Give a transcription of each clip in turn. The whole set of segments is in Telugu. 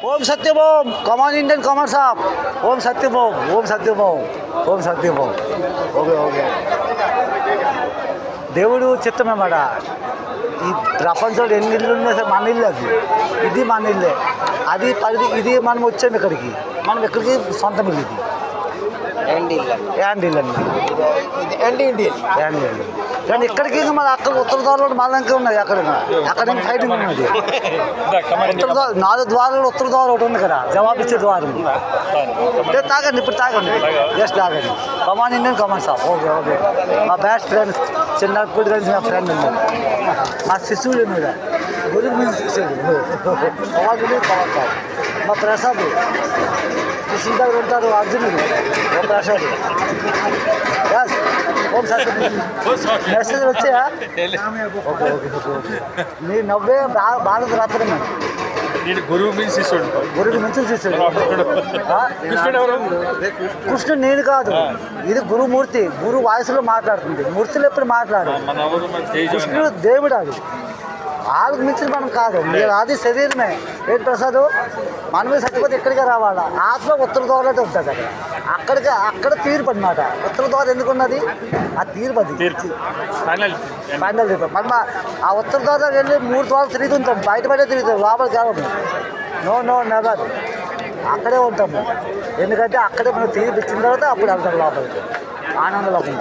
ఓం సత్యభోం కమాన్ ఇండియన్ కామర్స్ ఆప్ ఓం సత్యభోం ఓం సత్యభోం ఓం సత్యభోం ఓకే ఓకే దేవుడు చిత్తమేమాట ఈ ప్రపంచంలో ఎన్ని ఇల్లు ఉన్నాయి సార్ మన ఇల్లు అది ఇది మన ఇల్లే అది పరిధి ఇది మనం వచ్చాము ఇక్కడికి మనం ఇక్కడికి సొంతం ఇల్లు ఇది యాండ్ ఇల్లు అండి యాండ్ ఇల్లు కానీ ఇక్కడికి మన అక్కడ ఉత్తర ద్వారంలో మన ఇంకా ఉన్నది అక్కడ ఇంకా ఫైటింగ్ ఉన్నది ఉత్తర ద్వారం 4 ద్వారాలు ఉత్తర ద్వారం ఒకటి ఉంది కదా జవాబు ఇచ్చే ద్వారం తాగండి ఇప్పుడు తాగండి జస్ట్ తాగండి come on Indian come on sir okay okay మా బెస్ట్ ఫ్రెండ్ చిన్నప్పుడు కలిసి నా ఫ్రెండ్ ఉన్నాడు మా శిశువులు ఉన్నాడు గురువు మీద శిశువుడు కమాన్ సార్ మా ప్రసాద్ కృష్ణ దగ్గర ఉంటారు అర్జునుడు ఓ ప్రసాద్ ఓం సార్ మెసేజ్ వచ్చాయా ఓకే ఓకే ఓకే నీ నవ్వే భారత రాత్రి నేను గురువు మీద శిష్యుడు గురువు మించి శిష్యుడు కృష్ణుడు నేను కాదు ఇది గురుమూర్తి గురు వాయిస్లో మాట్లాడుతుంది మూర్తిలో ఎప్పుడు మాట్లాడు కృష్ణుడు దేవుడు అది వాళ్ళకి మించిన మనం కాదు మీరు అది శరీరమే ఏంటి ప్రసాద్ మనమే చచ్చిపోతే ఇక్కడికే రావాలా ఆత్మ ఉత్తర ద్వారాలైతే ఉంటుంది అక్కడ తీర్పు అనమాట ఉత్తర ద్వారం ఎందుకున్నది ఆ తీర్పు అది ఫైనల్ తీర్పు మనం ఆ ఉత్తర ద్వారం వెళ్ళి 3 ద్వారాలు తిరుగుతుంటాం బయటపడే తిరుగుతాం లోపలికి వెళ్ళము నో నెవర్ అక్కడే ఉంటాము ఎందుకంటే అక్కడే మనం తీర్పు ఇచ్చిన తర్వాత అప్పుడు వెళ్తాం లోపలికి ఆనందలోకం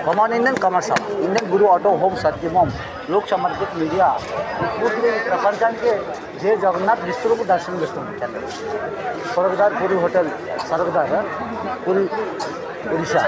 कमान इंडियन कॉमर्स आप इंडियन गुरु ऑटो होम सत्यमोम लोक समर्पित मीडिया पूर्ति प्रपंचाనికి जय जगन्नाथ विष्णुకు దర్శనం ఇస్తుంది స్వర్గదార్ పూరి హోటల్ స్వర్గదార్ పూరి ఒడిశా